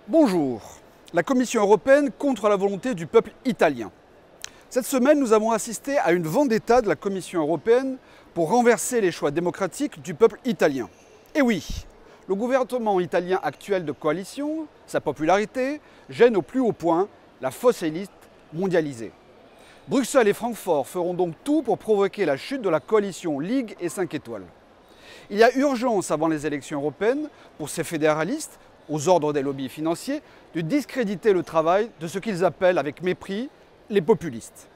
Bonjour. La Commission européenne contre la volonté du peuple italien. Cette semaine, nous avons assisté à une vendetta de la Commission européenne pour renverser les choix démocratiques du peuple italien. Et oui, le gouvernement italien actuel de coalition, sa popularité, gêne au plus haut point la fausse élite mondialisée. Bruxelles et Francfort feront donc tout pour provoquer la chute de la coalition Ligue et 5 étoiles. Il y a urgence avant les élections européennes pour ces fédéralistes, aux ordres des lobbies financiers, de discréditer le travail de ce qu'ils appellent avec mépris les populistes.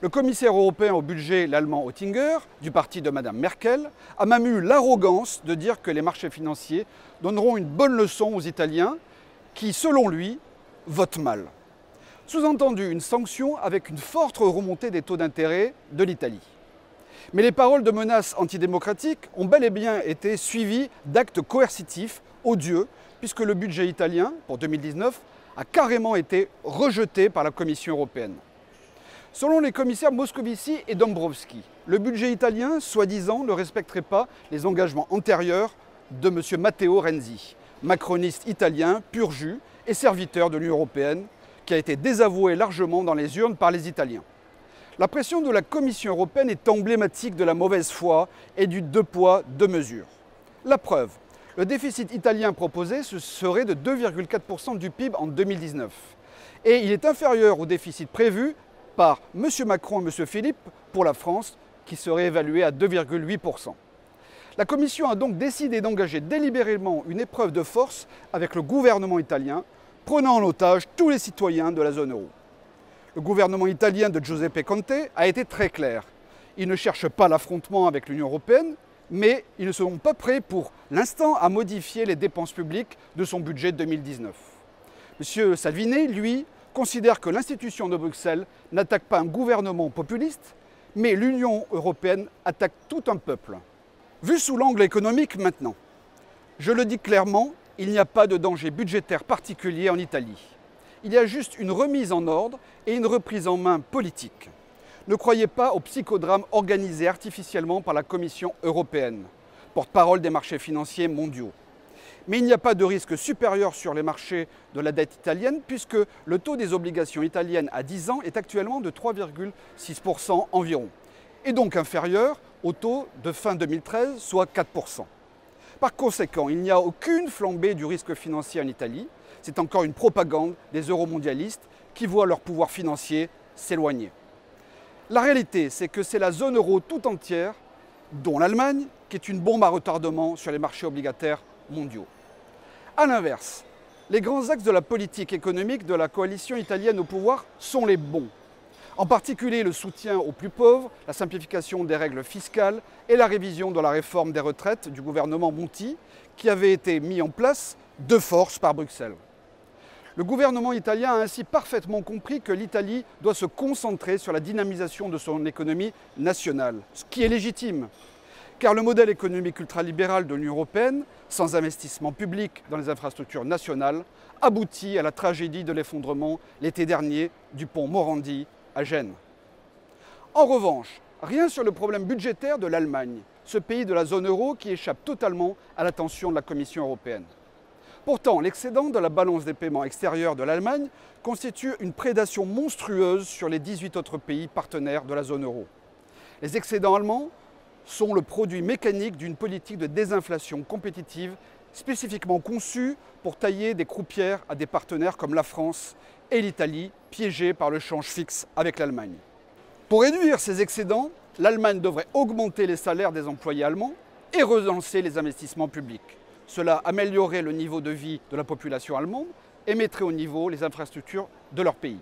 Le commissaire européen au budget, l'allemand Oettinger, du parti de Mme Merkel, a même eu l'arrogance de dire que les marchés financiers donneront une bonne leçon aux Italiens qui, selon lui, votent mal. Sous-entendu, une sanction avec une forte remontée des taux d'intérêt de l'Italie. Mais les paroles de menaces antidémocratiques ont bel et bien été suivies d'actes coercitifs odieux, puisque le budget italien, pour 2019, a carrément été rejeté par la Commission européenne. Selon les commissaires Moscovici et Dombrovskis, le budget italien, soi-disant, ne respecterait pas les engagements antérieurs de M. Matteo Renzi, macroniste italien, pur jus et serviteur de l'Union européenne, qui a été désavoué largement dans les urnes par les Italiens. La pression de la Commission européenne est emblématique de la mauvaise foi et du deux poids, deux mesures. La preuve, le déficit italien proposé serait de 2,4% du PIB en 2019. Et il est inférieur au déficit prévu par M. Macron et M. Philippe pour la France, qui serait évalué à 2,8%. La Commission a donc décidé d'engager délibérément une épreuve de force avec le gouvernement italien, prenant en otage tous les citoyens de la zone euro. Le gouvernement italien de Giuseppe Conte a été très clair. Il ne cherche pas l'affrontement avec l'Union européenne, mais ils ne sont pas prêts pour l'instant à modifier les dépenses publiques de son budget 2019. M. Salvini, lui, considère que l'institution de Bruxelles n'attaque pas un gouvernement populiste, mais l'Union européenne attaque tout un peuple. Vu sous l'angle économique maintenant, je le dis clairement, il n'y a pas de danger budgétaire particulier en Italie. Il y a juste une remise en ordre et une reprise en main politique. Ne croyez pas au psychodrame organisé artificiellement par la Commission européenne, porte-parole des marchés financiers mondiaux. Mais il n'y a pas de risque supérieur sur les marchés de la dette italienne puisque le taux des obligations italiennes à 10 ans est actuellement de 3,6% environ, et donc inférieur au taux de fin 2013, soit 4%. Par conséquent, il n'y a aucune flambée du risque financier en Italie. C'est encore une propagande des euromondialistes qui voient leur pouvoir financier s'éloigner. La réalité, c'est que c'est la zone euro tout entière, dont l'Allemagne, qui est une bombe à retardement sur les marchés obligataires mondiaux. A l'inverse, les grands axes de la politique économique de la coalition italienne au pouvoir sont les bons. En particulier le soutien aux plus pauvres, la simplification des règles fiscales et la révision de la réforme des retraites du gouvernement Monti, qui avait été mis en place de force par Bruxelles. Le gouvernement italien a ainsi parfaitement compris que l'Italie doit se concentrer sur la dynamisation de son économie nationale, ce qui est légitime. Car le modèle économique ultralibéral de l'Union européenne, sans investissement public dans les infrastructures nationales, aboutit à la tragédie de l'effondrement l'été dernier du pont Morandi à Gênes. En revanche, rien sur le problème budgétaire de l'Allemagne, ce pays de la zone euro qui échappe totalement à l'attention de la Commission européenne. Pourtant, l'excédent de la balance des paiements extérieurs de l'Allemagne constitue une prédation monstrueuse sur les 18 autres pays partenaires de la zone euro. Les excédents allemands sont le produit mécanique d'une politique de désinflation compétitive spécifiquement conçue pour tailler des croupières à des partenaires comme la France et l'Italie, piégés par le change fixe avec l'Allemagne. Pour réduire ces excédents, l'Allemagne devrait augmenter les salaires des employés allemands et relancer les investissements publics. Cela améliorerait le niveau de vie de la population allemande et mettrait au niveau les infrastructures de leur pays.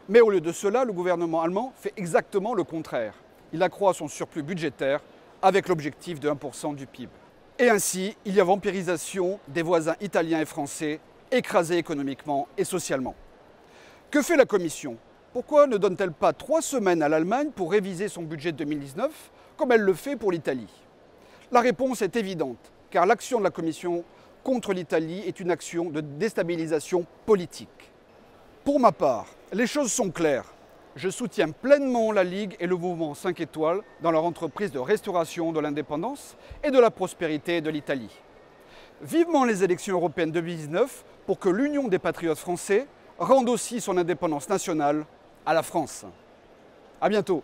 Mais au lieu de cela, le gouvernement allemand fait exactement le contraire. Il accroît son surplus budgétaire avec l'objectif de 1% du PIB. Et ainsi, il y a vampirisation des voisins italiens et français, écrasés économiquement et socialement. Que fait la Commission? Pourquoi ne donne-t-elle pas 3 semaines à l'Allemagne pour réviser son budget de 2019, comme elle le fait pour l'Italie? La réponse est évidente, car l'action de la Commission contre l'Italie est une action de déstabilisation politique. Pour ma part, les choses sont claires. Je soutiens pleinement la Ligue et le mouvement 5 étoiles dans leur entreprise de restauration de l'indépendance et de la prospérité de l'Italie. Vivement les élections européennes 2019 pour que l'Union des patriotes français rende aussi son indépendance nationale à la France. À bientôt.